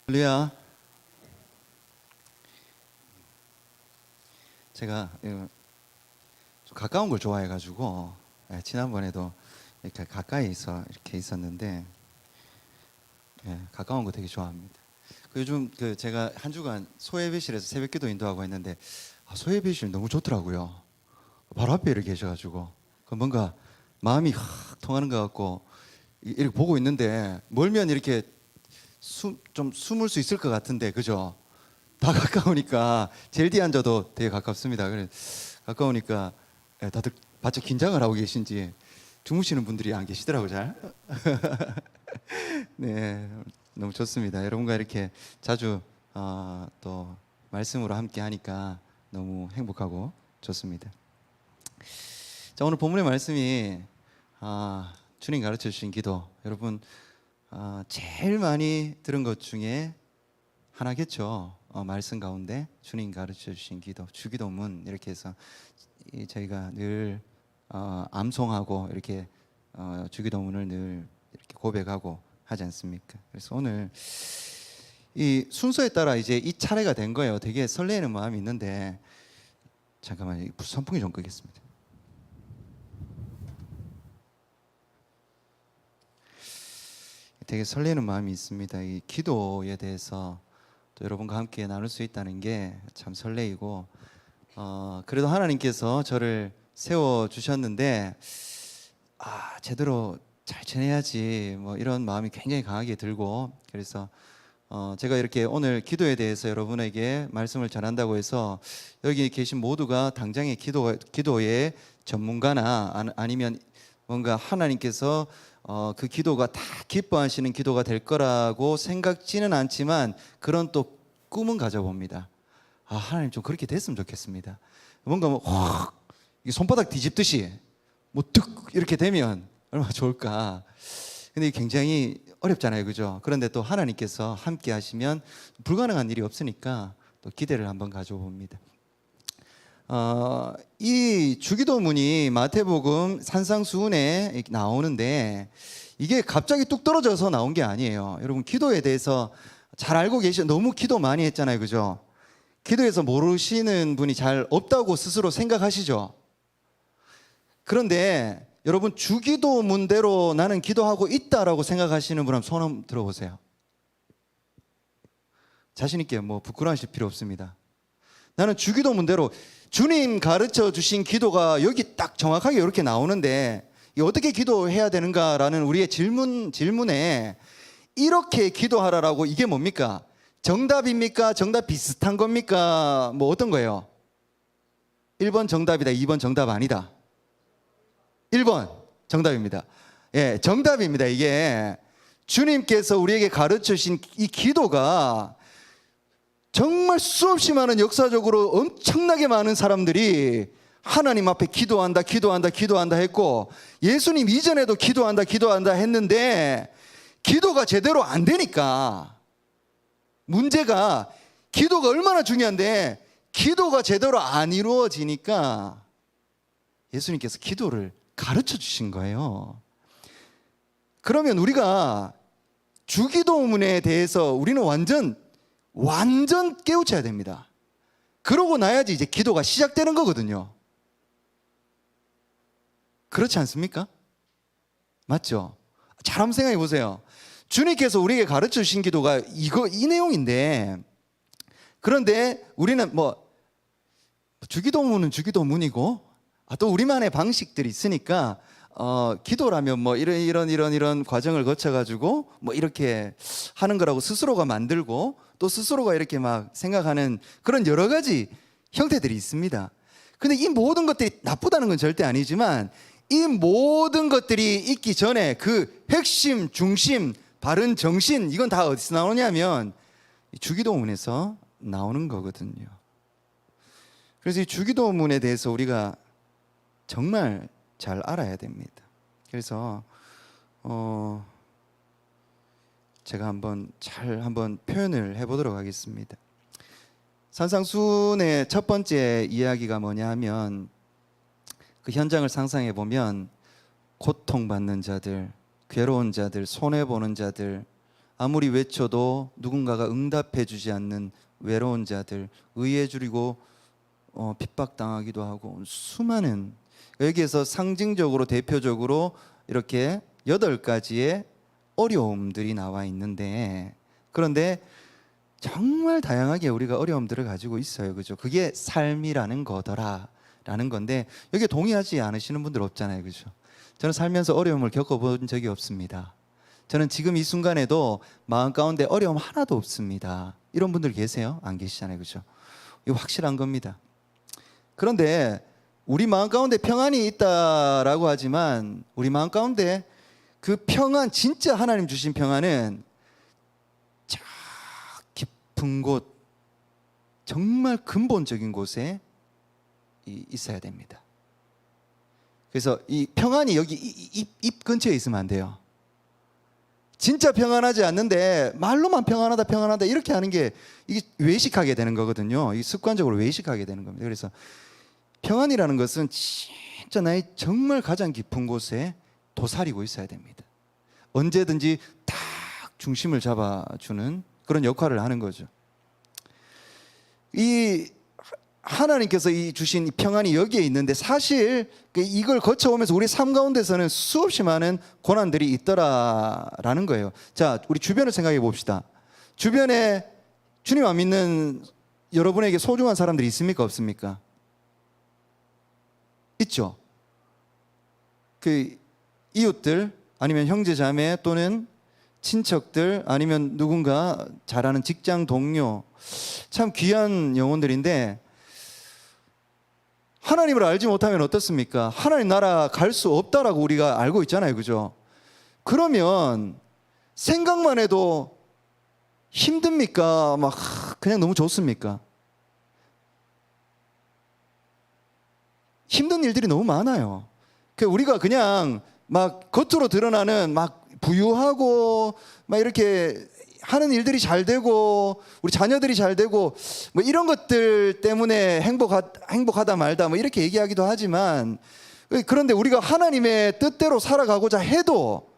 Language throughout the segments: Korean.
할렐루야. 제가 좀 가까운 걸 좋아해가지고 지난번에도 이렇게 가까이서 이렇게 있었는데 가까운 거 되게 좋아합니다. 요즘 제가 한 주간 소예배실에서 새벽기도 인도하고 했는데 소예배실 너무 좋더라고요. 바로 앞에 이렇게 계셔가지고 뭔가 마음이 확 통하는 것 같고 이렇게 보고 있는데 멀면 이렇게 좀 숨을 수 있을 것 같은데 그죠? 다 가까우니까 제일 뒤에 앉아도 되게 가깝습니다. 그래 가까우니까 다들 바짝 긴장을 하고 계신지 주무시는 분들이 안 계시더라고 잘. 네, 너무 좋습니다. 여러분과 이렇게 자주 또 말씀으로 함께 하니까 너무 행복하고 좋습니다. 자, 오늘 본문의 말씀이 주님 가르쳐 주신 기도. 여러분 제일 많이 들은 것 중에 하나겠죠. 말씀 가운데 주님 가르쳐 주신 기도, 주기도문 이렇게 해서 저희가 늘 암송하고 이렇게 주기도문을 늘 이렇게 고백하고 하지 않습니까? 그래서 오늘 이 순서에 따라 이제 이 차례가 된 거예요. 되게 설레는 마음이 있는데 잠깐만 선풍기 좀 끄겠습니다. 되게 설레는 마음이 있습니다. 이 기도에 대해서 또 여러분과 함께 나눌 수 있다는 게 참 설레이고 그래도 하나님께서 저를 세워 주셨는데 제대로 잘 지내야지 뭐 이런 마음이 굉장히 강하게 들고 그래서 제가 이렇게 오늘 기도에 대해서 여러분에게 말씀을 전한다고 해서 여기 계신 모두가 당장의 기도의 전문가나 아니면 뭔가 하나님께서 그 기도가 다 기뻐하시는 기도가 될 거라고 생각지는 않지만 그런 또 꿈은 가져봅니다. 하나님 좀 그렇게 됐으면 좋겠습니다. 뭔가 확 손바닥 뒤집듯이 득 이렇게 되면 얼마나 좋을까. 근데 굉장히 어렵잖아요, 그죠? 그런데 또 하나님께서 함께 하시면 불가능한 일이 없으니까 또 기대를 한번 가져봅니다. 이 주기도문이 마태복음 산상수훈에 나오는데 이게 갑자기 뚝 떨어져서 나온 게 아니에요. 여러분 기도에 대해서 잘 알고 계시죠? 너무 기도 많이 했잖아요, 그죠? 기도에서 모르시는 분이 잘 없다고 스스로 생각하시죠? 그런데 여러분 주기도문대로 나는 기도하고 있다라고 생각하시는 분 한번 손 한번 들어보세요. 자신 있게 부끄러워하실 필요 없습니다. 나는 주기도문대로 주님 가르쳐 주신 기도가 여기 딱 정확하게 이렇게 나오는데 어떻게 기도해야 되는가라는 우리의 질문에 이렇게 기도하라라고 이게 뭡니까? 정답입니까? 정답 비슷한 겁니까? 어떤 거예요? 1번 정답이다, 2번 정답 아니다. 1번 정답입니다. 예, 정답입니다. 이게 주님께서 우리에게 가르쳐 주신 이 기도가 정말 수없이 많은 역사적으로 엄청나게 많은 사람들이 하나님 앞에 기도한다 했고 예수님 이전에도 기도한다 했는데 기도가 제대로 안 되니까 문제가 기도가 얼마나 중요한데 기도가 제대로 안 이루어지니까 예수님께서 기도를 가르쳐 주신 거예요. 그러면 우리가 주기도문에 대해서 우리는 완전 깨우쳐야 됩니다. 그러고 나야지 이제 기도가 시작되는 거거든요. 그렇지 않습니까? 맞죠? 잘 한번 생각해 보세요. 주님께서 우리에게 가르쳐 주신 기도가 이 내용인데 그런데 우리는 주기도문은 주기도문이고 또 우리만의 방식들이 있으니까 기도라면 이런 과정을 거쳐가지고 이렇게 하는 거라고 스스로가 만들고 또 스스로가 이렇게 막 생각하는 그런 여러 가지 형태들이 있습니다. 근데 이 모든 것들이 나쁘다는 건 절대 아니지만 이 모든 것들이 있기 전에 그 핵심, 중심, 바른 정신 이건 다 어디서 나오냐면 주기도문에서 나오는 거거든요. 그래서 이 주기도문에 대해서 우리가 정말 잘 알아야 됩니다. 그래서 제가 한번 표현을 해보도록 하겠습니다. 산상수훈의 첫 번째 이야기가 뭐냐 하면 그 현장을 상상해 보면 고통받는 자들, 괴로운 자들, 손해보는 자들 아무리 외쳐도 누군가가 응답해 주지 않는 외로운 자들, 의에 줄이고 핍박당하기도 하고 수많은, 여기에서 상징적으로 대표적으로 이렇게 8가지의 어려움들이 나와 있는데, 그런데 정말 다양하게 우리가 어려움들을 가지고 있어요. 그죠? 그게 삶이라는 거더라라는 건데, 여기에 동의하지 않으시는 분들 없잖아요. 그죠? 저는 살면서 어려움을 겪어본 적이 없습니다. 저는 지금 이 순간에도 마음 가운데 어려움 하나도 없습니다. 이런 분들 계세요? 안 계시잖아요. 그죠? 이거 확실한 겁니다. 그런데 우리 마음 가운데 평안이 있다라고 하지만, 우리 마음 가운데 그 평안, 진짜 하나님 주신 평안은 저 깊은 곳, 정말 근본적인 곳에 있어야 됩니다. 그래서 이 평안이 여기 입 근처에 있으면 안 돼요. 진짜 평안하지 않는데 말로만 평안하다 평안하다 이렇게 하는 게 이게 외식하게 되는 거거든요. 이 습관적으로 외식하게 되는 겁니다. 그래서 평안이라는 것은 진짜 나의 정말 가장 깊은 곳에 도사리고 있어야 됩니다. 언제든지 딱 중심을 잡아주는 그런 역할을 하는 거죠. 이 하나님께서 이 주신 평안이 여기에 있는데, 사실 이걸 거쳐오면서 우리 삶 가운데서는 수없이 많은 고난들이 있더라라는 거예요. 자, 우리 주변을 생각해 봅시다. 주변에 주님 안 믿는 여러분에게 소중한 사람들이 있습니까? 없습니까? 있죠. 그 이웃들, 아니면 형제 자매, 또는 친척들, 아니면 누군가 잘 아는 직장 동료, 참 귀한 영혼들인데, 하나님을 알지 못하면 어떻습니까? 하나님 나라 갈 수 없다라고 우리가 알고 있잖아요. 그죠? 그러면 생각만 해도 힘듭니까? 막 그냥 너무 좋습니까? 힘든 일들이 너무 많아요. 우리가 그냥 막 겉으로 드러나는 막 부유하고 막 이렇게 하는 일들이 잘 되고 우리 자녀들이 잘 되고 뭐 이런 것들 때문에 행복하다 말다 뭐 이렇게 얘기하기도 하지만, 그런데 우리가 하나님의 뜻대로 살아가고자 해도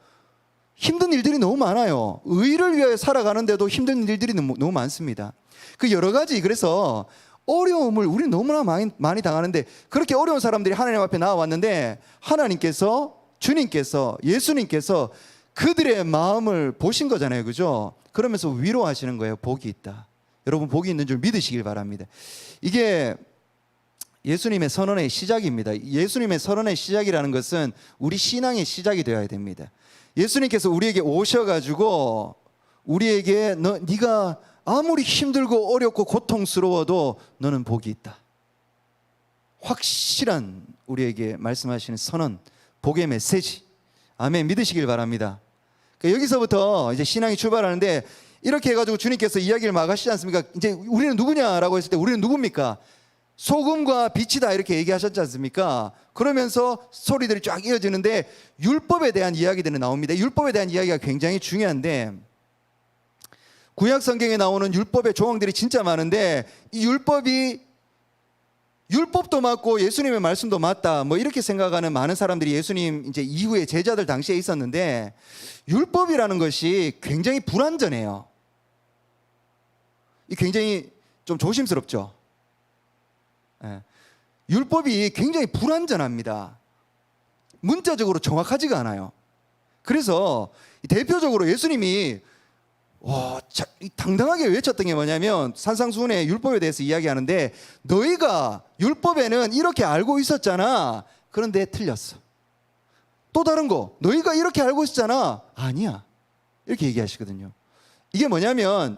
힘든 일들이 너무 많아요. 의를 위하여 살아가는데도 힘든 일들이 너무 많습니다. 그 여러 가지, 그래서 어려움을 우리는 너무나 많이 당하는데, 그렇게 어려운 사람들이 하나님 앞에 나와왔는데 하나님께서, 주님께서, 예수님께서 그들의 마음을 보신 거잖아요. 그죠? 그러면서 위로하시는 거예요. 복이 있다. 여러분, 복이 있는 줄 믿으시길 바랍니다. 이게 예수님의 선언의 시작입니다. 예수님의 선언의 시작이라는 것은 우리 신앙의 시작이 되어야 됩니다. 예수님께서 우리에게 오셔가지고 우리에게 네가 아무리 힘들고 어렵고 고통스러워도 너는 복이 있다, 확실한 우리에게 말씀하시는 선언, 복의 메시지. 아멘. 믿으시길 바랍니다. 여기서부터 이제 신앙이 출발하는데, 이렇게 해가지고 주님께서 이야기를 막 하시지 않습니까? 이제 우리는 누구냐라고 했을 때 우리는 누굽니까? 소금과 빛이다 이렇게 얘기하셨지 않습니까? 그러면서 소리들이 쫙 이어지는데 율법에 대한 이야기들이 나옵니다. 율법에 대한 이야기가 굉장히 중요한데, 구약 성경에 나오는 율법의 조항들이 진짜 많은데, 이 율법도 맞고 예수님의 말씀도 맞다 뭐 이렇게 생각하는 많은 사람들이 예수님 이제 이후에 제자들 당시에 있었는데, 율법이라는 것이 굉장히 불완전해요. 굉장히 좀 조심스럽죠. 율법이 굉장히 불완전합니다. 문자적으로 정확하지가 않아요. 그래서 대표적으로 예수님이 당당하게 외쳤던 게 뭐냐면, 산상수훈의 율법에 대해서 이야기하는데, 너희가 율법에는 이렇게 알고 있었잖아. 그런데 틀렸어. 또 다른 거, 너희가 이렇게 알고 있었잖아. 아니야. 이렇게 얘기하시거든요. 이게 뭐냐면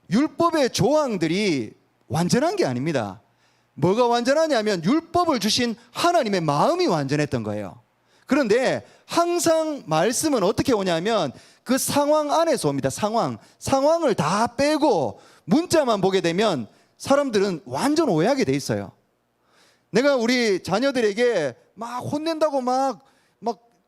율법의 조항들이 완전한 게 아닙니다. 뭐가 완전하냐면 율법을 주신 하나님의 마음이 완전했던 거예요. 그런데 항상 말씀은 어떻게 오냐면 그 상황 안에서 옵니다. 상황을 다 빼고 문자만 보게 되면 사람들은 완전 오해하게 돼 있어요. 내가 우리 자녀들에게 막 혼낸다고 막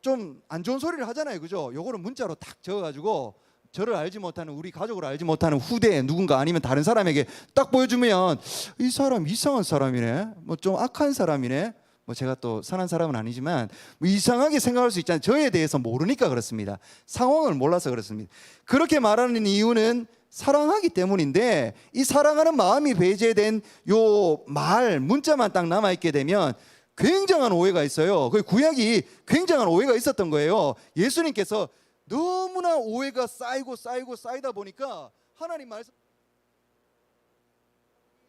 좀 안 좋은 소리를 하잖아요. 그죠? 요거를 문자로 딱 적어가지고 저를 알지 못하는, 우리 가족을 알지 못하는 후대에 누군가 아니면 다른 사람에게 딱 보여주면, 이 사람 이상한 사람이네, 뭐 좀 악한 사람이네, 뭐 제가 또 선한 사람은 아니지만 뭐 이상하게 생각할 수 있잖아요. 저에 대해서 모르니까 그렇습니다. 상황을 몰라서 그렇습니다. 그렇게 말하는 이유는 사랑하기 때문인데, 이 사랑하는 마음이 배제된 요 말 문자만 딱 남아있게 되면 굉장한 오해가 있어요. 그 구약이 굉장한 오해가 있었던 거예요. 예수님께서 너무나 오해가 쌓이다 보니까 하나님 말씀,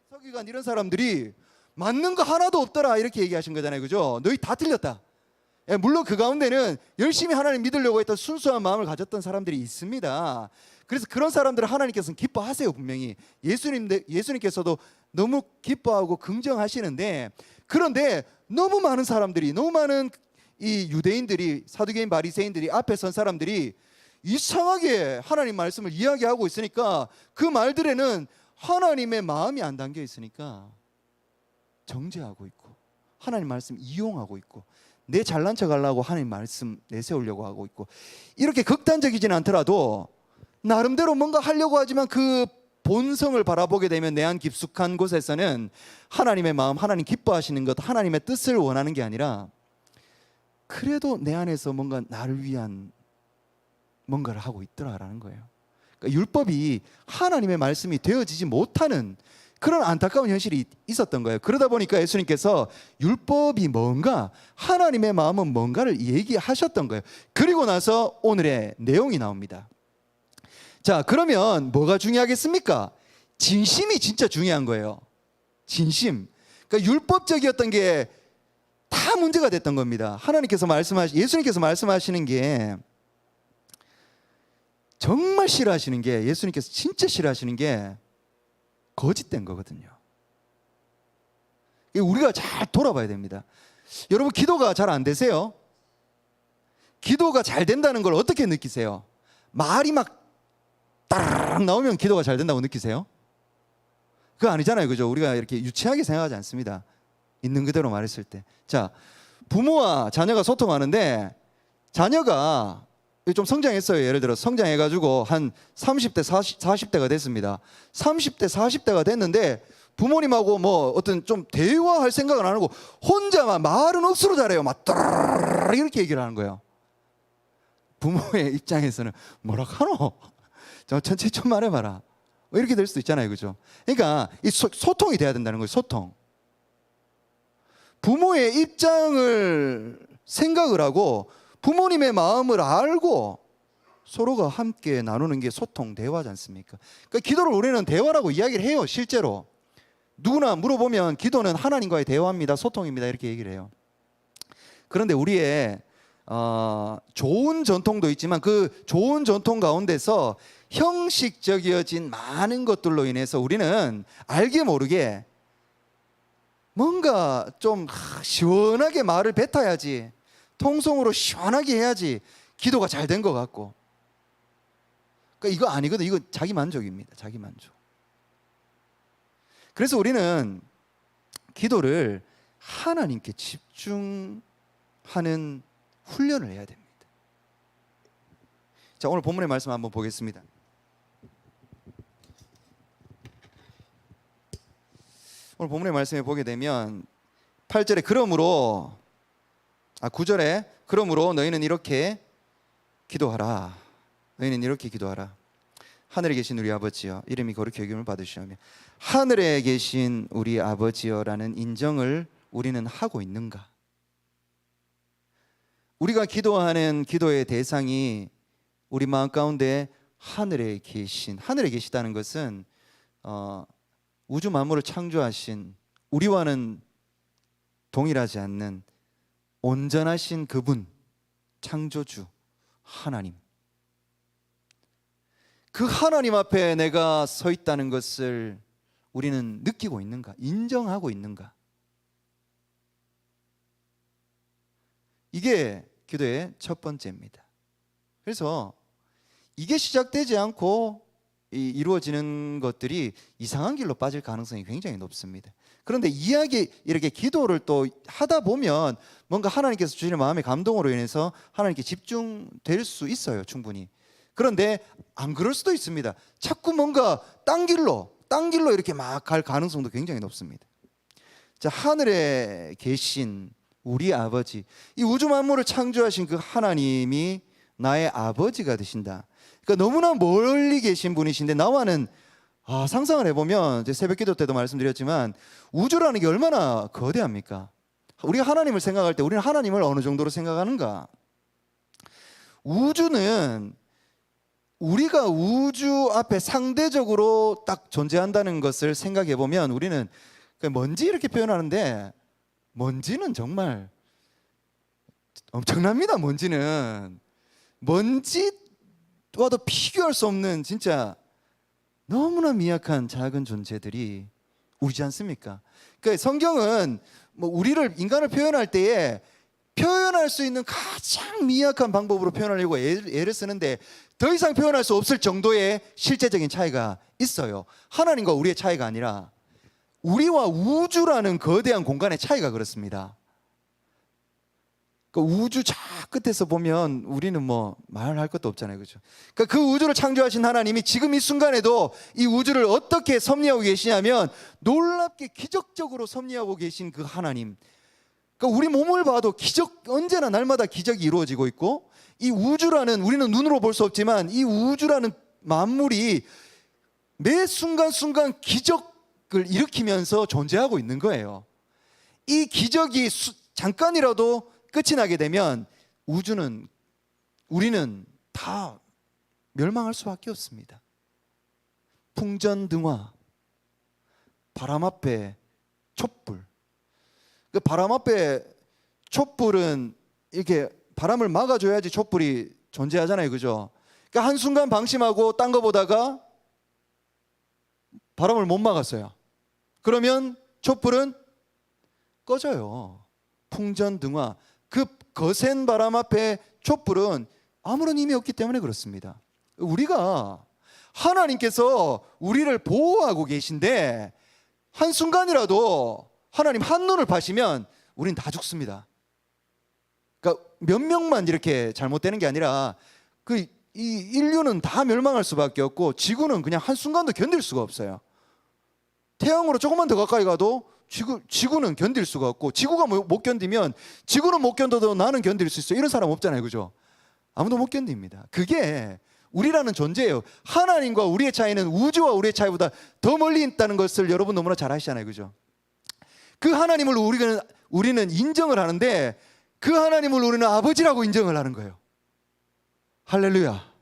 서기관 이런 사람들이 맞는 거 하나도 없더라 이렇게 얘기하신 거잖아요. 그죠? 너희 다 틀렸다. 예, 물론 그 가운데는 열심히 하나님 믿으려고 했던 순수한 마음을 가졌던 사람들이 있습니다. 그래서 그런 사람들을 하나님께서는 기뻐하세요. 분명히 예수님께서도 너무 기뻐하고 긍정하시는데, 그런데 너무 많은 사람들이, 너무 많은 이 유대인들이, 사두개인 바리새인들이, 앞에 선 사람들이 이상하게 하나님 말씀을 이야기하고 있으니까 그 말들에는 하나님의 마음이 안 담겨 있으니까 정죄하고 있고 하나님 말씀 이용하고 있고 내 잘난 척 하려고 하나님 말씀 내세우려고 하고 있고, 이렇게 극단적이진 않더라도 나름대로 뭔가 하려고 하지만 그 본성을 바라보게 되면 내 안 깊숙한 곳에서는 하나님의 마음, 하나님 기뻐하시는 것, 하나님의 뜻을 원하는 게 아니라 그래도 내 안에서 뭔가 나를 위한 뭔가를 하고 있더라라는 거예요. 그러니까 율법이 하나님의 말씀이 되어지지 못하는 그런 안타까운 현실이 있었던 거예요. 그러다 보니까 예수님께서 율법이 뭔가, 하나님의 마음은 뭔가를 얘기하셨던 거예요. 그리고 나서 오늘의 내용이 나옵니다. 자, 그러면 뭐가 중요하겠습니까? 진심이 진짜 중요한 거예요. 진심. 그러니까 율법적이었던 게 다 문제가 됐던 겁니다. 예수님께서 말씀하시는 게 정말 싫어하시는 게, 예수님께서 진짜 싫어하시는 게 거짓된 거거든요. 우리가 잘 돌아봐야 됩니다. 여러분, 기도가 잘 안 되세요? 기도가 잘 된다는 걸 어떻게 느끼세요? 말이 막 따르르 나오면 기도가 잘 된다고 느끼세요? 그거 아니잖아요. 그죠? 우리가 이렇게 유치하게 생각하지 않습니다. 있는 그대로 말했을 때. 자, 부모와 자녀가 소통하는데 자녀가 좀 성장했어요. 예를 들어 성장해가지고 한 30대, 40대가 됐습니다. 30대, 40대가 됐는데 부모님하고 뭐 어떤 좀 대화할 생각은 안 하고 혼자만 말은 억수로 잘해요. 막 따르르 이렇게 얘기를 하는 거예요. 부모의 입장에서는 뭐라 하노? 천천히 좀 말해봐라. 이렇게 될 수도 있잖아요. 그죠? 그러니까 이 소통이 돼야 된다는 거예요. 소통. 부모의 입장을 생각을 하고 부모님의 마음을 알고 서로가 함께 나누는 게 소통, 대화지 않습니까? 그러니까 기도를 우리는 대화라고 이야기를 해요. 실제로 누구나 물어보면 기도는 하나님과의 대화입니다, 소통입니다, 이렇게 얘기를 해요. 그런데 우리의 좋은 전통도 있지만 그 좋은 전통 가운데서 형식적이어진 많은 것들로 인해서 우리는 알게 모르게 뭔가 좀 시원하게 말을 뱉어야지, 통성으로 시원하게 해야지 기도가 잘 된 것 같고, 그러니까 이거 아니거든. 이거 자기 만족입니다. 자기 만족. 그래서 우리는 기도를 하나님께 집중하는 훈련을 해야 됩니다. 자, 오늘 본문의 말씀 한번 보겠습니다. 오늘 본문의 말씀에 보게 되면 8절에 그러므로 9절에 그러므로 너희는 이렇게 기도하라. 너희는 이렇게 기도하라. 하늘에 계신 우리 아버지여, 이름이 거룩히 여김을 받으시오며. 하늘에 계신 우리 아버지여라는 인정을 우리는 하고 있는가? 우리가 기도하는 기도의 대상이 우리 마음 가운데 하늘에 계시다는 것은 우주 만물을 창조하신, 우리와는 동일하지 않는 온전하신 그분, 창조주 하나님, 그 하나님 앞에 내가 서 있다는 것을 우리는 느끼고 있는가? 인정하고 있는가? 이게 기도의 첫 번째입니다. 그래서 이게 시작되지 않고 이루어지는 것들이 이상한 길로 빠질 가능성이 굉장히 높습니다. 그런데 이렇게 기도를 또 하다 보면 뭔가 하나님께서 주시는 마음의 감동으로 인해서 하나님께 집중될 수 있어요, 충분히. 그런데 안 그럴 수도 있습니다. 자꾸 뭔가 딴 길로 이렇게 막 갈 가능성도 굉장히 높습니다. 자, 하늘에 계신 우리 아버지, 이 우주 만물을 창조하신 그 하나님이 나의 아버지가 되신다. 그러니까 너무나 멀리 계신 분이신데 나와는 상상을 해보면 이제 새벽기도 때도 말씀드렸지만 우주라는 게 얼마나 거대합니까? 우리가 하나님을 생각할 때 우리는 하나님을 어느 정도로 생각하는가? 우주는 우리가 우주 앞에 상대적으로 딱 존재한다는 것을 생각해 보면 우리는 먼지 이렇게 표현하는데 먼지는 정말 엄청납니다. 먼지와도 비교할 수 없는 진짜 너무나 미약한 작은 존재들이 우리지 않습니까? 그러니까 성경은 뭐 우리를 인간을 표현할 때에 표현할 수 있는 가장 미약한 방법으로 표현하려고 애를 쓰는데 더 이상 표현할 수 없을 정도의 실제적인 차이가 있어요. 하나님과 우리의 차이가 아니라 우리와 우주라는 거대한 공간의 차이가 그렇습니다. 그 우주 저 끝에서 보면 우리는 뭐 말할 것도 없잖아요, 그렇죠? 그러니까 그 우주를 창조하신 하나님이 지금 이 순간에도 이 우주를 어떻게 섭리하고 계시냐면 놀랍게 기적적으로 섭리하고 계신 그 하나님. 그러니까 우리 몸을 봐도 언제나 날마다 기적이 이루어지고 있고 이 우주라는 우리는 눈으로 볼 수 없지만 이 우주라는 만물이 매 순간순간 기적을 일으키면서 존재하고 있는 거예요. 이 기적이 잠깐이라도 끝이 나게 되면 우리는 다 멸망할 수밖에 없습니다. 풍전등화, 바람 앞에 촛불. 그 바람 앞에 촛불은 이렇게 바람을 막아줘야지 촛불이 존재하잖아요, 그죠? 그러니까 한순간 방심하고 딴 거 보다가 바람을 못 막았어요. 그러면 촛불은 꺼져요. 풍전등화. 그 거센 바람 앞에 촛불은 아무런 힘이 없기 때문에 그렇습니다. 우리가 하나님께서 우리를 보호하고 계신데 한순간이라도 하나님 한눈을 파시면 우린 다 죽습니다. 그러니까 몇 명만 이렇게 잘못되는 게 아니라 이 인류는 다 멸망할 수밖에 없고 지구는 그냥 한순간도 견딜 수가 없어요. 태양으로 조금만 더 가까이 가도 지구는 견딜 수가 없고 지구가 못 견디면 지구는 못 견뎌도 나는 견딜 수 있어요. 이런 사람 없잖아요, 그죠? 아무도 못 견딥니다. 그게 우리라는 존재예요. 하나님과 우리의 차이는 우주와 우리의 차이보다 더 멀리 있다는 것을 여러분 너무나 잘 아시잖아요, 그죠? 그 하나님을 우리는 인정을 하는데 그 하나님을 우리는 아버지라고 인정을 하는 거예요. 할렐루야.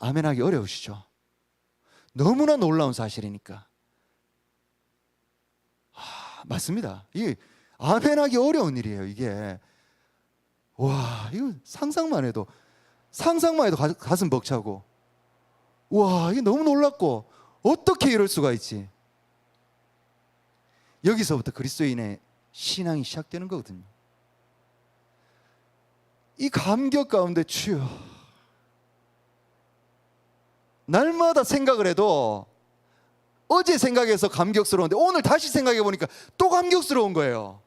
아멘하기 어려우시죠? 너무나 놀라운 사실이니까. 맞습니다. 이게 아멘하기 어려운 일이에요, 이게. 와, 이거 상상만 해도 가슴 벅차고. 와, 이게 너무 놀랍고 어떻게 이럴 수가 있지? 여기서부터 그리스도인의 신앙이 시작되는 거거든요. 이 감격 가운데 주여, 날마다 생각을 해도 어제 생각해서 감격스러운데 오늘 다시 생각해 보니까 또 감격스러운 거예요.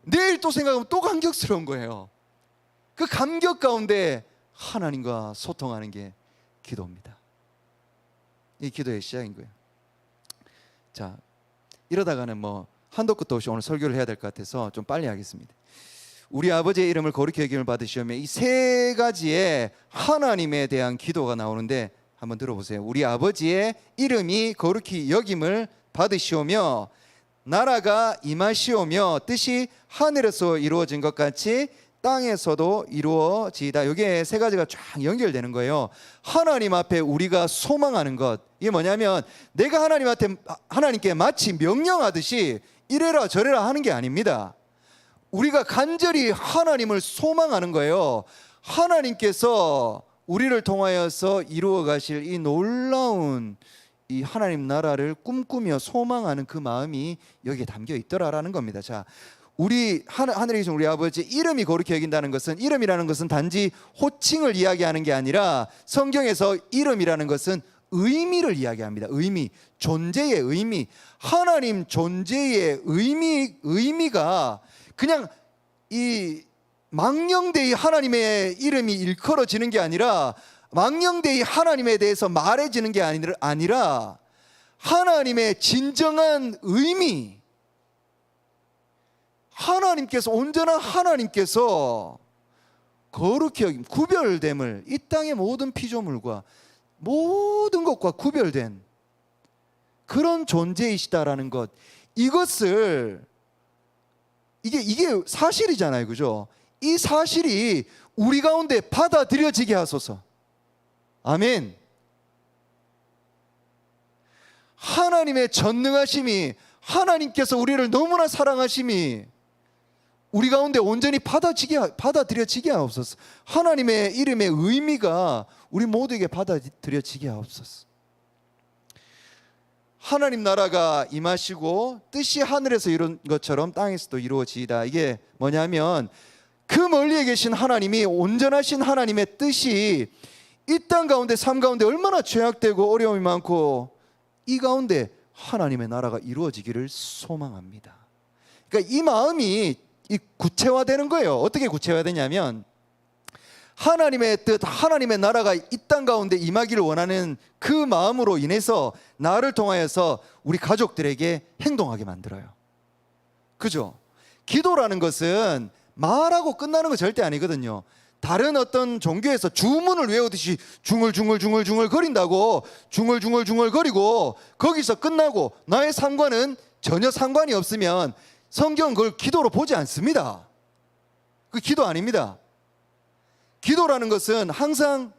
내일 또 생각하면 또 감격스러운 거예요. 그 감격 가운데 하나님과 소통하는 게 기도입니다. 이 기도의 시작인 거예요. 자, 이러다가는 뭐 한도 끝도 없이 오늘 설교를 해야 될 것 같아서 좀 빨리 하겠습니다. 우리 아버지의 이름을 거룩히 여김을 받으시오며, 이 세 가지의 하나님에 대한 기도가 나오는데 한번 들어보세요. 우리 아버지의 이름이 거룩히 여김을 받으시오며 나라가 임하시오며 뜻이 하늘에서 이루어진 것 같이 땅에서도 이루어지이다. 이게 세 가지가 쫙 연결되는 거예요. 하나님 앞에 우리가 소망하는 것, 이게 뭐냐면 내가 하나님께 마치 명령하듯이 이래라 저래라 하는 게 아닙니다. 우리가 간절히 하나님을 소망하는 거예요. 하나님께서 우리를 통하여서 이루어 가실 이 놀라운 이 하나님 나라를 꿈꾸며 소망하는 그 마음이 여기에 담겨 있더라라는 겁니다. 자, 우리 하늘에 계신 우리 아버지 이름이 거룩히 여긴다는 것은, 이름이라는 것은 단지 호칭을 이야기하는 게 아니라 성경에서 이름이라는 것은 의미를 이야기합니다. 의미, 존재의 의미, 하나님 존재의 의미가 그냥 이 망령되이 하나님의 이름이 일컬어지는 게 아니라 망령되이 하나님에 대해서 말해지는 게 아니라 하나님의 진정한 의미, 하나님께서, 온전한 하나님께서 거룩히 여김, 구별됨을, 이 땅의 모든 피조물과 모든 것과 구별된 그런 존재이시다라는 것, 이것을, 이게 사실이잖아요, 그죠? 이 사실이 우리 가운데 받아들여지게 하소서. 아멘. 하나님의 전능하심이, 하나님께서 우리를 너무나 사랑하심이 우리 가운데 온전히 받아들여지게 하옵소서. 하나님의 이름의 의미가 우리 모두에게 받아들여지게 하옵소서. 하나님 나라가 임하시고 뜻이 하늘에서 이룬 것처럼 땅에서도 이루어지이다. 이게 뭐냐면, 그 멀리에 계신 하나님이, 온전하신 하나님의 뜻이 이 땅 가운데, 삶 가운데 얼마나 죄악되고 어려움이 많고, 이 가운데 하나님의 나라가 이루어지기를 소망합니다. 그러니까 이 마음이 구체화되는 거예요. 어떻게 구체화되냐면, 하나님의 뜻, 하나님의 나라가 이 땅 가운데 임하기를 원하는 그 마음으로 인해서 나를 통하여서 우리 가족들에게 행동하게 만들어요. 그죠? 기도라는 것은 말하고 끝나는 거 절대 아니거든요. 다른 어떤 종교에서 주문을 외우듯이 중얼중얼 거린다고 중얼중얼 거리고 거기서 끝나고 나의 삶과는 전혀 상관이 없으면 성경은 그걸 기도로 보지 않습니다. 그 기도 아닙니다. 기도라는 것은 항상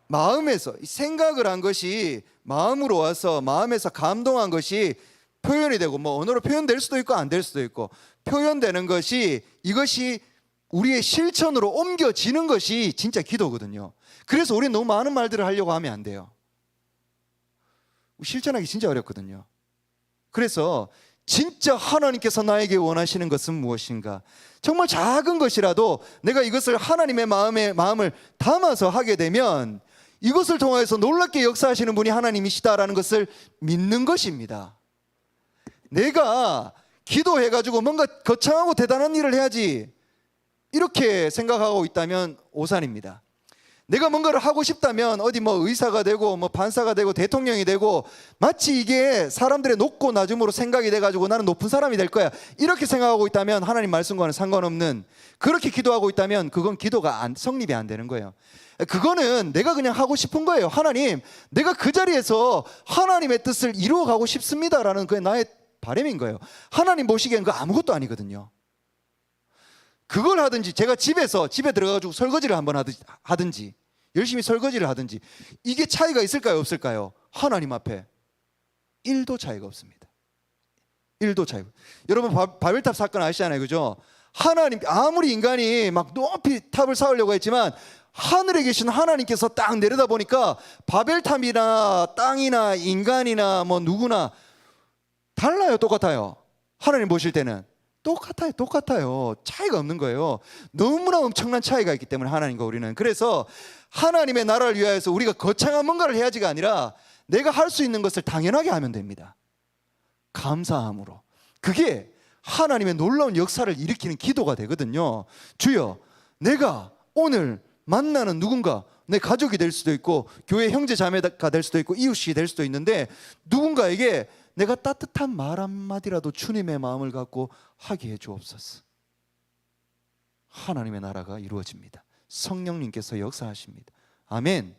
마음에서 생각을 한 것이 마음으로 와서 마음에서 감동한 것이 표현이 되고, 뭐 언어로 표현될 수도 있고 안 될 수도 있고, 표현되는 것이, 이것이 우리의 실천으로 옮겨지는 것이 진짜 기도거든요. 그래서 우리는 너무 많은 말들을 하려고 하면 안 돼요. 실천하기 진짜 어렵거든요. 그래서 진짜 하나님께서 나에게 원하시는 것은 무엇인가, 정말 작은 것이라도 내가 이것을 하나님의 마음을 담아서 하게 되면 이것을 통해서 놀랍게 역사하시는 분이 하나님이시다라는 것을 믿는 것입니다. 내가 기도해가지고 뭔가 거창하고 대단한 일을 해야지, 이렇게 생각하고 있다면 오산입니다. 내가 뭔가를 하고 싶다면 어디 뭐 의사가 되고 뭐 판사가 되고 대통령이 되고, 마치 이게 사람들의 높고 낮음으로 생각이 돼가지고 나는 높은 사람이 될 거야, 이렇게 생각하고 있다면 하나님 말씀과는 상관없는, 그렇게 기도하고 있다면 그건 기도가 성립이 안 되는 거예요. 그거는 내가 그냥 하고 싶은 거예요. 하나님, 내가 그 자리에서 하나님의 뜻을 이루어가고 싶습니다라는 그게 나의 바람인 거예요. 하나님 보시기엔 그거 아무것도 아니거든요. 그걸 하든지, 제가 집에 들어가가지고 설거지를 한번 하든지 열심히 설거지를 하든지, 이게 차이가 있을까요, 없을까요? 하나님 앞에 1도 차이가 없습니다. 1도 차이가. 여러분 바벨탑 사건 아시잖아요, 그죠? 하나님, 아무리 인간이 막 높이 탑을 쌓으려고 했지만 하늘에 계신 하나님께서 딱 내려다 보니까 바벨탑이나 땅이나 인간이나 뭐 누구나 달라요, 똑같아요? 하나님 보실 때는 똑같아요. 차이가 없는 거예요. 너무나 엄청난 차이가 있기 때문에 하나님과 우리는. 그래서 하나님의 나라를 위하여서 우리가 거창한 뭔가를 해야지가 아니라 내가 할 수 있는 것을 당연하게 하면 됩니다. 감사함으로. 그게 하나님의 놀라운 역사를 일으키는 기도가 되거든요. 주여, 내가 오늘 만나는 누군가, 내 가족이 될 수도 있고 교회 형제 자매가 될 수도 있고 이웃이 될 수도 있는데, 누군가에게 내가 따뜻한 말 한마디라도 주님의 마음을 갖고 하게 해 주옵소서. 하나님의 나라가 이루어집니다. 성령님께서 역사하십니다. 아멘.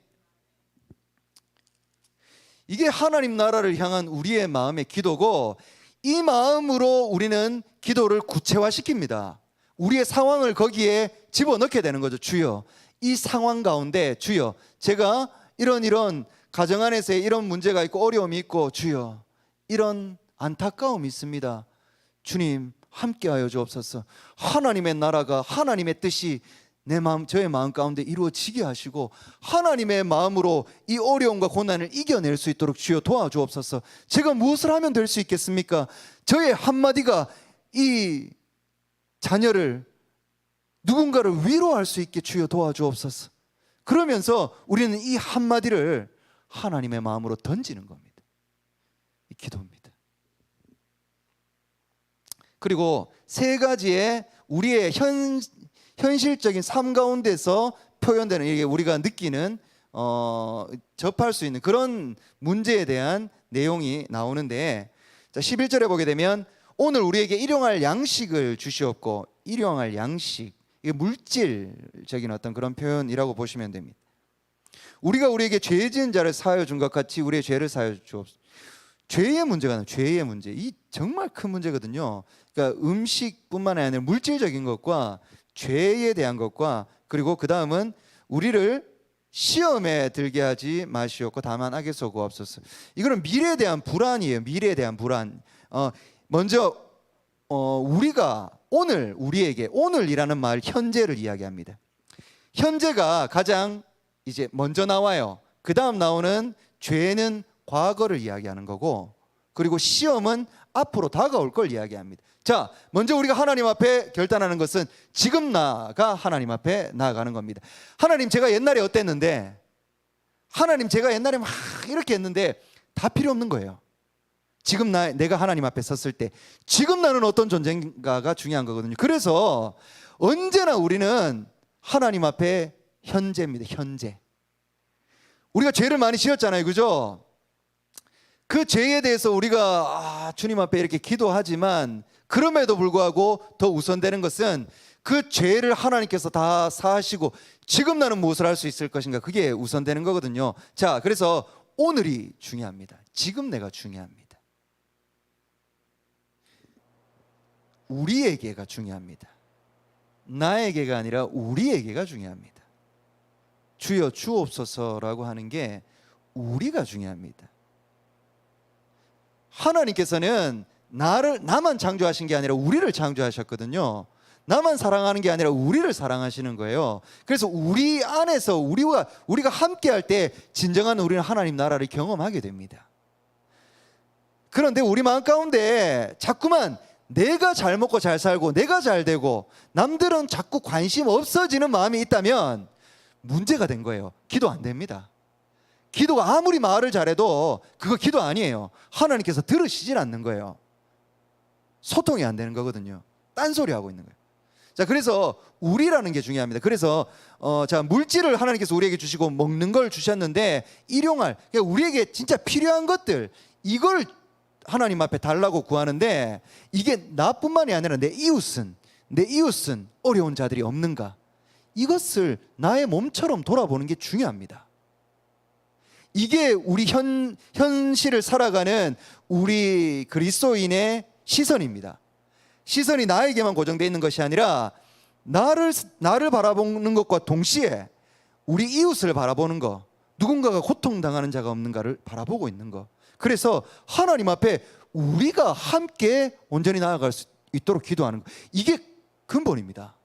이게 하나님 나라를 향한 우리의 마음의 기도고, 이 마음으로 우리는 기도를 구체화시킵니다. 우리의 상황을 거기에 집어넣게 되는 거죠. 주여, 이 상황 가운데 주여, 제가 이런 가정 안에서 이런 문제가 있고 어려움이 있고, 주여 이런 안타까움이 있습니다. 주님 함께하여 주옵소서. 하나님의 나라가, 하나님의 뜻이 내 마음, 저의 마음 가운데 이루어지게 하시고 하나님의 마음으로 이 어려움과 고난을 이겨낼 수 있도록 주여 도와주옵소서. 제가 무엇을 하면 될 수 있겠습니까? 저의 한마디가 이 자녀를, 누군가를 위로할 수 있게 주여 도와주옵소서. 그러면서 우리는 이 한마디를 하나님의 마음으로 던지는 겁니다. 이 기도입니다. 그리고 세 가지의 우리의 현실적인 삶 가운데서 표현되는, 이게 우리가 느끼는 접할 수 있는 그런 문제에 대한 내용이 나오는데, 자 11절에 보게 되면 오늘 우리에게 일용할 양식을 주시옵고, 일용할 양식, 이게 물질적인 어떤 그런 표현이라고 보시면 됩니다. 우리가 우리에게 죄 지은 자를 사하여 준 것 같이 우리의 죄를 사하여 주옵소서. 죄의 문제가 아니라 죄의 문제, 이 정말 큰 문제거든요. 그러니까 음식뿐만 아니라 물질적인 것과 죄에 대한 것과, 그리고 그 다음은 우리를 시험에 들게 하지 마시옵고 다만 악에 쏘고옵소서. 이거는 미래에 대한 불안이에요. 미래에 대한 불안. 먼저 우리가 오늘, 우리에게 오늘이라는 말, 현재를 이야기합니다. 현재가 가장 이제 먼저 나와요. 그 다음 나오는 죄는 과거를 이야기하는 거고, 그리고 시험은 앞으로 다가올 걸 이야기합니다. 자, 먼저 우리가 하나님 앞에 결단하는 것은 지금 나가 하나님 앞에 나아가는 겁니다. 하나님, 제가 옛날에 어땠는데, 하나님 제가 옛날에 막 이렇게 했는데 다 필요 없는 거예요. 지금 내가 하나님 앞에 섰을 때 지금 나는 어떤 존재인가가 중요한 거거든요. 그래서 언제나 우리는 하나님 앞에 현재입니다. 현재. 우리가 죄를 많이 지었잖아요, 그죠? 그 죄에 대해서 우리가 주님 앞에 이렇게 기도하지만, 그럼에도 불구하고 더 우선되는 것은 그 죄를 하나님께서 다 사하시고 지금 나는 무엇을 할 수 있을 것인가, 그게 우선되는 거거든요. 자, 그래서 오늘이 중요합니다. 지금 내가 중요합니다. 우리에게가 중요합니다. 나에게가 아니라 우리에게가 중요합니다. 주여 주옵소서라고 하는 게 우리가 중요합니다. 하나님께서는 나만 창조하신 게 아니라 우리를 창조하셨거든요. 나만 사랑하는 게 아니라 우리를 사랑하시는 거예요. 그래서 우리 안에서 우리가 함께 할 때 진정한 우리는 하나님 나라를 경험하게 됩니다. 그런데 우리 마음 가운데 자꾸만 내가 잘 먹고 잘 살고 내가 잘 되고 남들은 자꾸 관심 없어지는 마음이 있다면 문제가 된 거예요. 기도 안 됩니다. 기도가 아무리 말을 잘해도 그거 기도 아니에요. 하나님께서 들으시질 않는 거예요. 소통이 안 되는 거거든요. 딴소리 하고 있는 거예요. 자, 그래서 우리라는 게 중요합니다. 그래서 자, 물질을 하나님께서 우리에게 주시고 먹는 걸 주셨는데, 일용할, 그러니까 우리에게 진짜 필요한 것들, 이걸 하나님 앞에 달라고 구하는데, 이게 나뿐만이 아니라 내 이웃은 어려운 자들이 없는가, 이것을 나의 몸처럼 돌아보는 게 중요합니다. 이게 우리 현실을 살아가는 우리 그리스도인의 시선입니다. 시선이 나에게만 고정되어 있는 것이 아니라 나를 바라보는 것과 동시에 우리 이웃을 바라보는 것, 누군가가 고통당하는 자가 없는가를 바라보고 있는 것. 그래서 하나님 앞에 우리가 함께 온전히 나아갈 수 있도록 기도하는 것, 이게 근본입니다.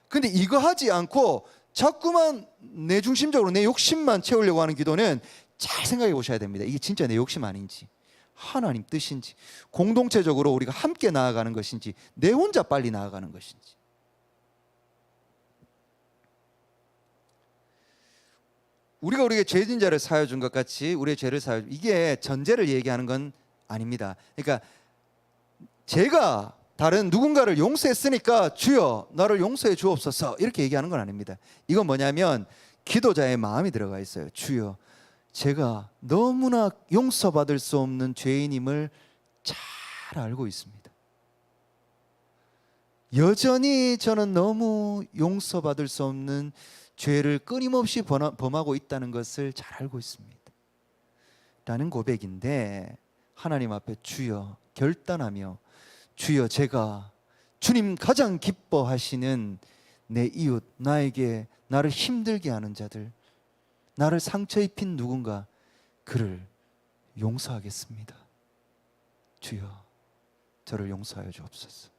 근데 이거 하지 않고 자꾸만 내 중심적으로 내 욕심만 채우려고 하는 기도는 잘 생각해 보셔야 됩니다. 이게 진짜 내 욕심 아닌지, 하나님 뜻인지, 공동체적으로 우리가 함께 나아가는 것인지, 내 혼자 빨리 나아가는 것인지. 우리가 우리에게 죄진 자를 사하여 준 것 같이 우리의 죄를 사하여, 이게 전제를 얘기하는 건 아닙니다. 그러니까 제가 다른 누군가를 용서했으니까 주여 나를 용서해 주옵소서 이렇게 얘기하는 건 아닙니다. 이건 뭐냐면 기도자의 마음이 들어가 있어요. 주여, 제가 너무나 용서받을 수 없는 죄인임을 잘 알고 있습니다. 여전히 저는 너무 용서받을 수 없는 죄를 끊임없이 범하고 있다는 것을 잘 알고 있습니다 라는 고백인데, 하나님 앞에 주여 결단하며, 주여 제가 주님 가장 기뻐하시는 내 이웃, 나에게 나를 힘들게 하는 자들, 나를 상처 입힌 누군가, 그를 용서하겠습니다. 주여 저를 용서하여 주옵소서.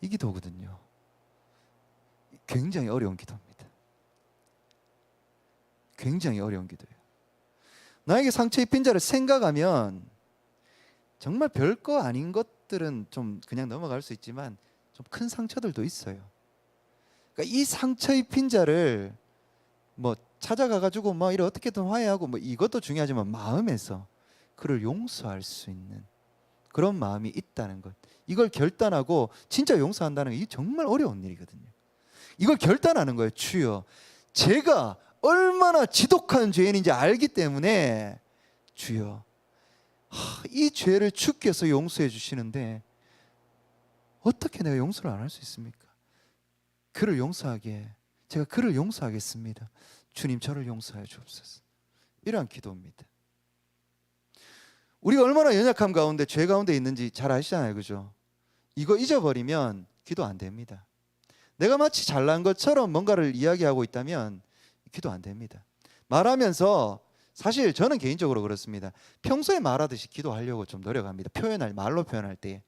이 기도거든요. 굉장히 어려운 기도입니다. 굉장히 어려운 기도예요. 나에게 상처 입힌 자를 생각하면 정말 별거 아닌 것들은 좀 그냥 넘어갈 수 있지만 좀 큰 상처들도 있어요. 그러니까 이 상처 입힌 자를 뭐 찾아가가지고 뭐 이래 어떻게든 화해하고 뭐 이것도 중요하지만 마음에서 그를 용서할 수 있는 그런 마음이 있다는 것, 이걸 결단하고 진짜 용서한다는 게 이게 정말 어려운 일이거든요. 이걸 결단하는 거예요. 주여 제가 얼마나 지독한 죄인인지 알기 때문에 주여 이 죄를 주께서 용서해 주시는데 어떻게 내가 용서를 안 할 수 있습니까? 제가 그를 용서하겠습니다. 주님 저를 용서해 주옵소서. 이러한 기도입니다. 우리가 얼마나 연약함 가운데 죄 가운데 있는지 잘 아시잖아요, 그죠? 이거 잊어버리면 기도 안 됩니다. 내가 마치 잘난 것처럼 뭔가를 이야기하고 있다면 기도 안 됩니다. 말하면서 사실 저는 개인적으로 그렇습니다. 평소에 말하듯이 기도하려고 좀 노력합니다. 말로 표현할 때.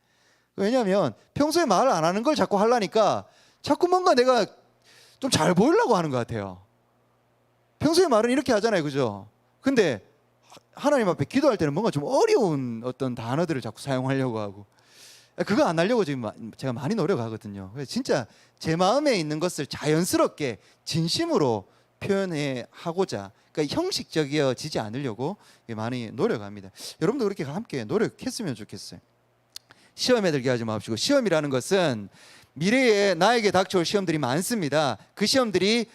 왜냐하면 평소에 말 안 하는 걸 자꾸 하려니까 자꾸 뭔가 내가 좀 잘 보이려고 하는 것 같아요. 평소에 말은 이렇게 하잖아요, 그죠? 근데 하나님 앞에 기도할 때는 뭔가 좀 어려운 어떤 단어들을 자꾸 사용하려고 하고, 그거 안 하려고 지금 제가 많이 노력하거든요. 그래서 진짜 제 마음에 있는 것을 자연스럽게 진심으로 표현해 하고자, 그러니까 형식적이어지지 않으려고 많이 노력합니다. 여러분도 그렇게 함께 노력했으면 좋겠어요. 시험에 들게 하지 마십시오. 시험이라는 것은 미래에 나에게 닥쳐올 시험들이 많습니다. 그 시험들이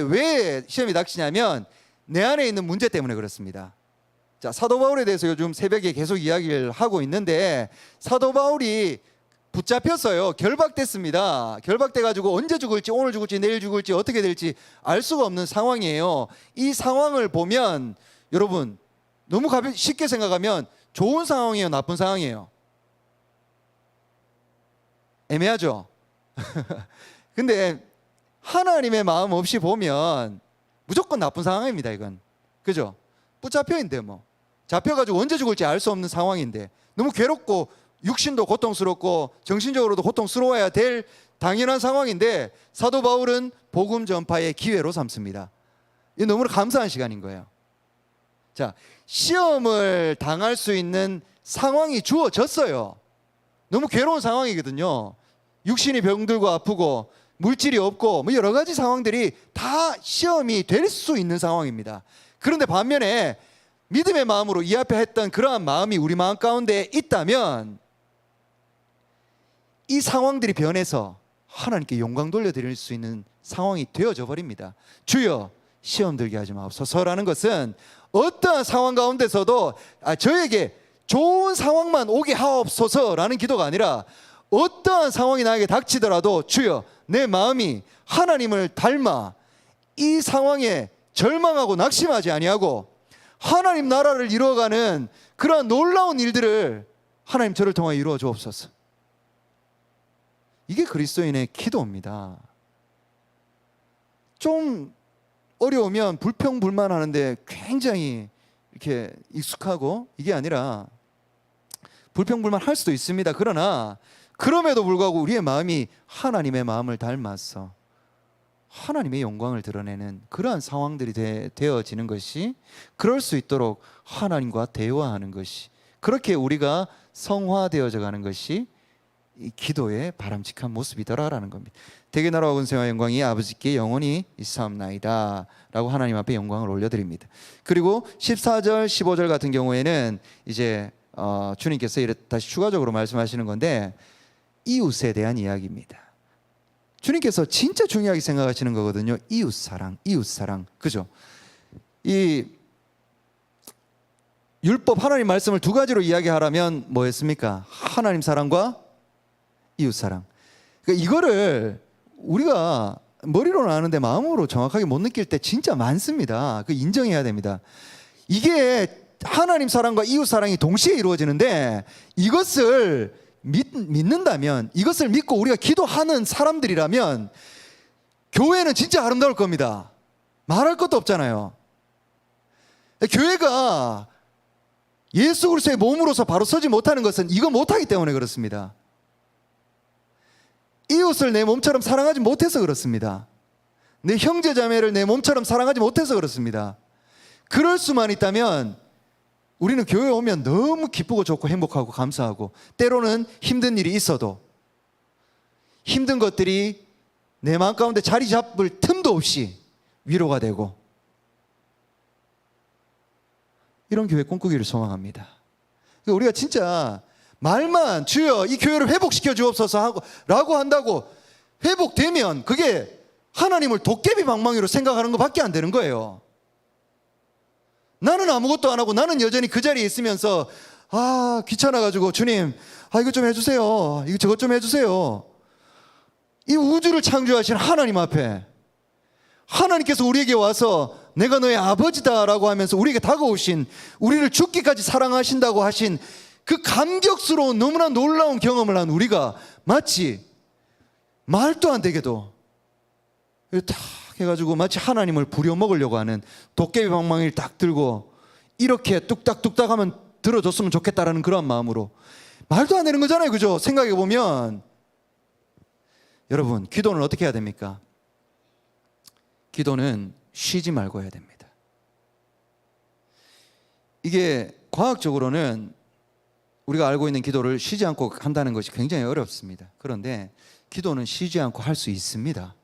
왜 시험이 닥치냐면 내 안에 있는 문제 때문에 그렇습니다. 자, 사도 바울에 대해서 요즘 새벽에 계속 이야기를 하고 있는데, 사도 바울이 붙잡혔어요. 결박됐습니다. 결박돼가지고 언제 죽을지, 오늘 죽을지, 내일 죽을지, 어떻게 될지 알 수가 없는 상황이에요. 이 상황을 보면 여러분 너무 쉽게 생각하면 좋은 상황이에요, 나쁜 상황이에요? 애매하죠. 근데 하나님의 마음 없이 보면 무조건 나쁜 상황입니다, 이건. 그죠? 붙잡혀 있는데 뭐 잡혀가지고 언제 죽을지 알 수 없는 상황인데 너무 괴롭고 육신도 고통스럽고 정신적으로도 고통스러워야 될 당연한 상황인데 사도 바울은 복음 전파의 기회로 삼습니다. 이게 너무나 감사한 시간인 거예요. 자, 시험을 당할 수 있는 상황이 주어졌어요. 너무 괴로운 상황이거든요. 육신이 병들고 아프고 물질이 없고 뭐 여러 가지 상황들이 다 시험이 될 수 있는 상황입니다. 그런데 반면에 믿음의 마음으로 이 앞에 했던 그러한 마음이 우리 마음 가운데 있다면 이 상황들이 변해서 하나님께 영광 돌려드릴 수 있는 상황이 되어져 버립니다. 주여 시험 들게 하지 마옵소서라는 것은 어떠한 상황 가운데서도 저에게 좋은 상황만 오게 하옵소서라는 기도가 아니라 어떠한 상황이 나에게 닥치더라도 주여 내 마음이 하나님을 닮아 이 상황에 절망하고 낙심하지 아니하고 하나님 나라를 이루어가는 그러한 놀라운 일들을 하나님 저를 통해 이루어 주옵소서. 이게 그리스도인의 기도입니다. 좀 어려우면 불평불만하는데 굉장히 이렇게 익숙하고 이게 아니라 불평불만 할 수도 있습니다. 그러나 그럼에도 불구하고 우리의 마음이 하나님의 마음을 닮아서 하나님의 영광을 드러내는 그러한 상황들이 되어지는 것이, 그럴 수 있도록 하나님과 대화하는 것이, 그렇게 우리가 성화되어져 가는 것이 이 기도의 바람직한 모습이더라라는 겁니다. 대개 나라와 권세와 영광이 아버지께 영원히 있사옵나이다 라고 하나님 앞에 영광을 올려드립니다. 그리고 14절 15절 같은 경우에는 이제 주님께서 다시 추가적으로 말씀하시는 건데 이웃에 대한 이야기입니다. 주님께서 진짜 중요하게 생각하시는 거거든요. 이웃사랑, 이웃사랑. 그죠? 이 율법 하나님 말씀을 두 가지로 이야기하라면 뭐였습니까? 하나님 사랑과 이웃사랑. 그러니까 이거를 우리가 머리로는 아는데 마음으로 정확하게 못 느낄 때 진짜 많습니다. 그 인정해야 됩니다. 이게 하나님 사랑과 이웃사랑이 동시에 이루어지는데 이것을 믿는다면, 이것을 믿고 우리가 기도하는 사람들이라면 교회는 진짜 아름다울 겁니다. 말할 것도 없잖아요. 교회가 예수 그리스도의 몸으로서 바로 서지 못하는 것은 이거 못하기 때문에 그렇습니다. 이웃을 내 몸처럼 사랑하지 못해서 그렇습니다. 내 형제 자매를 내 몸처럼 사랑하지 못해서 그렇습니다. 그럴 수만 있다면 우리는 교회에 오면 너무 기쁘고 좋고 행복하고 감사하고, 때로는 힘든 일이 있어도 힘든 것들이 내 마음 가운데 자리 잡을 틈도 없이 위로가 되고, 이런 교회 꿈꾸기를 소망합니다. 우리가 진짜 말만 주여 이 교회를 회복시켜 주옵소서 라고 한다고 회복되면 그게 하나님을 도깨비 방망이로 생각하는 것밖에 안 되는 거예요. 나는 아무것도 안 하고 나는 여전히 그 자리에 있으면서 귀찮아가지고 주님, 이거 좀 해주세요. 이거 저것 좀 해주세요. 이 우주를 창조하신 하나님 앞에 하나님께서 우리에게 와서 내가 너의 아버지다라고 하면서 우리에게 다가오신, 우리를 죽기까지 사랑하신다고 하신 그 감격스러운 너무나 놀라운 경험을 한 우리가 마치 말도 안 되게도 탁 해가지고 마치 하나님을 부려먹으려고 하는 도깨비 방망이를 딱 들고 이렇게 뚝딱뚝딱 하면 들어줬으면 좋겠다라는 그런 마음으로, 말도 안 되는 거잖아요, 그죠? 생각해보면. 여러분, 기도는 어떻게 해야 됩니까? 기도는 쉬지 말고 해야 됩니다. 이게 과학적으로는 우리가 알고 있는 기도를 쉬지 않고 한다는 것이 굉장히 어렵습니다. 그런데 기도는 쉬지 않고 할 수 있습니다.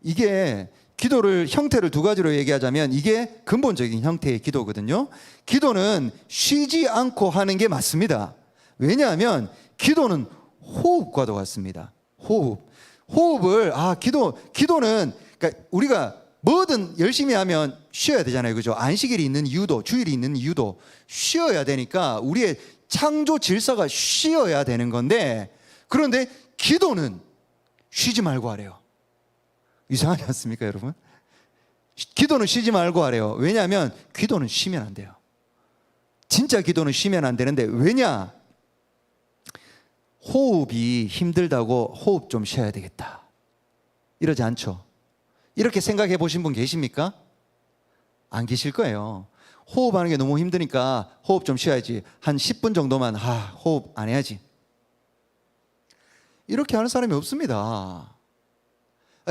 이게 기도를 형태를 두 가지로 얘기하자면 이게 근본적인 형태의 기도거든요. 기도는 쉬지 않고 하는 게 맞습니다. 왜냐하면 기도는 호흡과도 같습니다. 호흡을 기도는 그러니까 우리가 뭐든 열심히 하면 쉬어야 되잖아요, 그죠? 안식일이 있는 이유도, 주일이 있는 이유도 쉬어야 되니까 우리의 창조 질서가 쉬어야 되는 건데, 그런데 기도는 쉬지 말고 하래요. 이상하지 않습니까, 여러분? 기도는 쉬지 말고 하래요. 왜냐하면 기도는 쉬면 안 돼요. 진짜 기도는 쉬면 안 되는데, 왜냐? 호흡이 힘들다고 호흡 좀 쉬어야 되겠다, 이러지 않죠. 이렇게 생각해 보신 분 계십니까? 안 계실 거예요. 호흡하는 게 너무 힘드니까 호흡 좀 쉬어야지, 한 10분 정도만 호흡 안 해야지, 이렇게 하는 사람이 없습니다.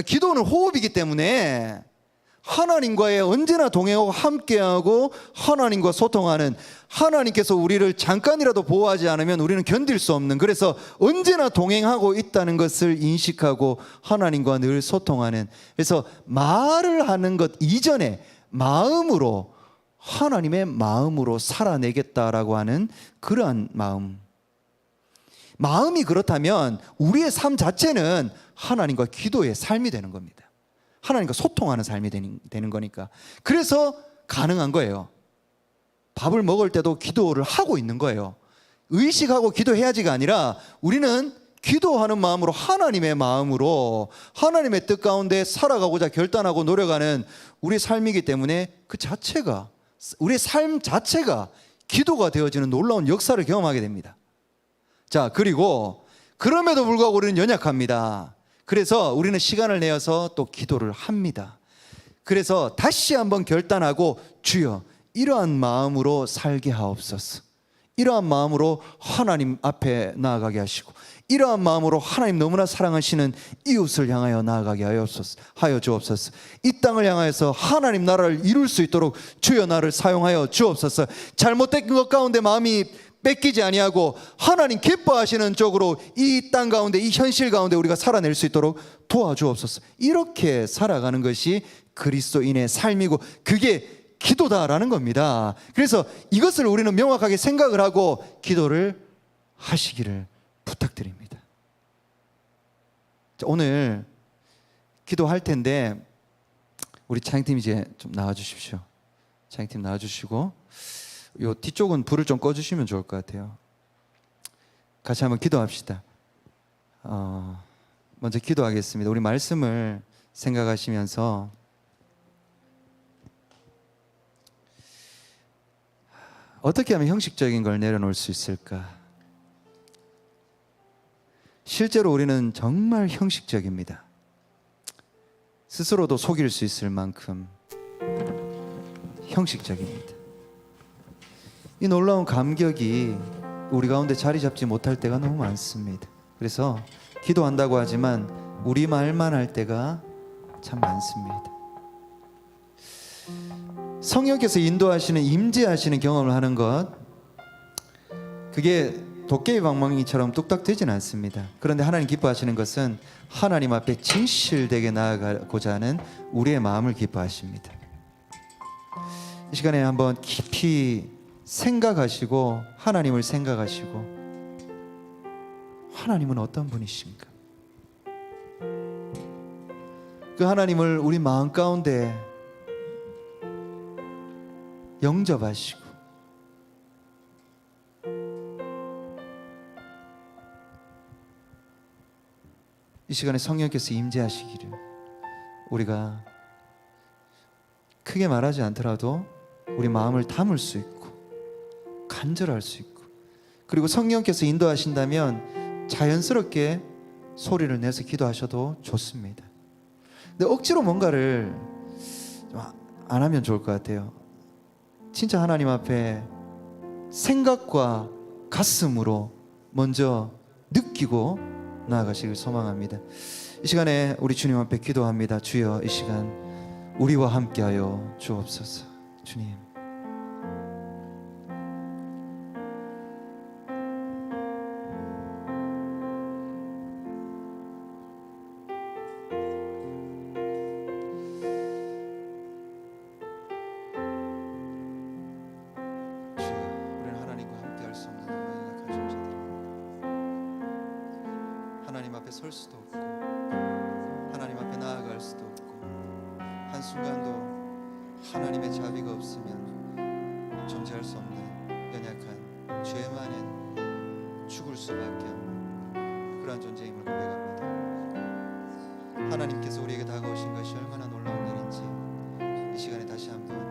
기도는 호흡이기 때문에 하나님과의 언제나 동행하고 함께하고 하나님과 소통하는, 하나님께서 우리를 잠깐이라도 보호하지 않으면 우리는 견딜 수 없는, 그래서 언제나 동행하고 있다는 것을 인식하고 하나님과 늘 소통하는, 그래서 말을 하는 것 이전에 마음으로, 하나님의 마음으로 살아내겠다라고 하는 그러한 마음이 그렇다면 우리의 삶 자체는 하나님과 기도의 삶이 되는 겁니다. 하나님과 소통하는 삶이 되는 거니까. 그래서 가능한 거예요. 밥을 먹을 때도 기도를 하고 있는 거예요. 의식하고 기도해야지가 아니라 우리는 기도하는 마음으로, 하나님의 마음으로 하나님의 뜻 가운데 살아가고자 결단하고 노력하는 우리 삶이기 때문에 그 자체가, 우리의 삶 자체가 기도가 되어지는 놀라운 역사를 경험하게 됩니다. 자, 그리고 그럼에도 불구하고 우리는 연약합니다. 그래서 우리는 시간을 내어서 또 기도를 합니다. 그래서 다시 한번 결단하고, 주여 이러한 마음으로 살게 하옵소서, 이러한 마음으로 하나님 앞에 나아가게 하시고, 이러한 마음으로 하나님 너무나 사랑하시는 이웃을 향하여 나아가게 하여 주옵소서, 이 땅을 향하여서 하나님 나라를 이룰 수 있도록 주여 나를 사용하여 주옵소서, 잘못된 것 가운데 마음이 뺏기지 아니하고 하나님 기뻐하시는 쪽으로 이 땅 가운데, 이 현실 가운데 우리가 살아낼 수 있도록 도와주옵소서. 이렇게 살아가는 것이 그리스도인의 삶이고 그게 기도다라는 겁니다. 그래서 이것을 우리는 명확하게 생각을 하고 기도를 하시기를 부탁드립니다. 자, 오늘 기도할 텐데 우리 찬양팀 이제 좀 나와주십시오. 찬양팀 나와주시고, 요 뒤쪽은 불을 좀 꺼주시면 좋을 것 같아요. 같이 한번 기도합시다. 먼저 기도하겠습니다. 우리 말씀을 생각하시면서 어떻게 하면 형식적인 걸 내려놓을 수 있을까? 실제로 우리는 정말 형식적입니다. 스스로도 속일 수 있을 만큼 형식적입니다. 이 놀라운 감격이 우리 가운데 자리 잡지 못할 때가 너무 많습니다. 그래서 기도한다고 하지만 우리 말만 할 때가 참 많습니다. 성령께서 인도하시는, 임재하시는 경험을 하는 것, 그게 도깨비 방망이처럼 뚝딱 되지는 않습니다. 그런데 하나님 기뻐하시는 것은 하나님 앞에 진실되게 나아가고자 하는 우리의 마음을 기뻐하십니다. 이 시간에 한번 깊이 생각하시고, 하나님을 생각하시고, 하나님은 어떤 분이신가? 그 하나님을 우리 마음 가운데 영접하시고 이 시간에 성령께서 임재하시기를 우리가 크게 말하지 않더라도 우리 마음을 담을 수 있고 간절할 수 있고, 그리고 성령께서 인도하신다면 자연스럽게 소리를 내서 기도하셔도 좋습니다. 근데 억지로 뭔가를 안 하면 좋을 것 같아요. 진짜 하나님 앞에 생각과 가슴으로 먼저 느끼고 나아가시길 소망합니다. 이 시간에 우리 주님 앞에 기도합니다. 주여, 이 시간 우리와 함께하여 주옵소서. 주님, 하나님 앞에 설 수도 없고 하나님 앞에 나아갈 수도 없고 한순간도 하나님의 자비가 없으면 존재할 수 없는 연약한 죄만은 죽을 수밖에 없는 그러한 존재임을 고백합니다. 하나님께서 우리에게 다가오신 것이 얼마나 놀라운 일인지 이 시간에 다시 한번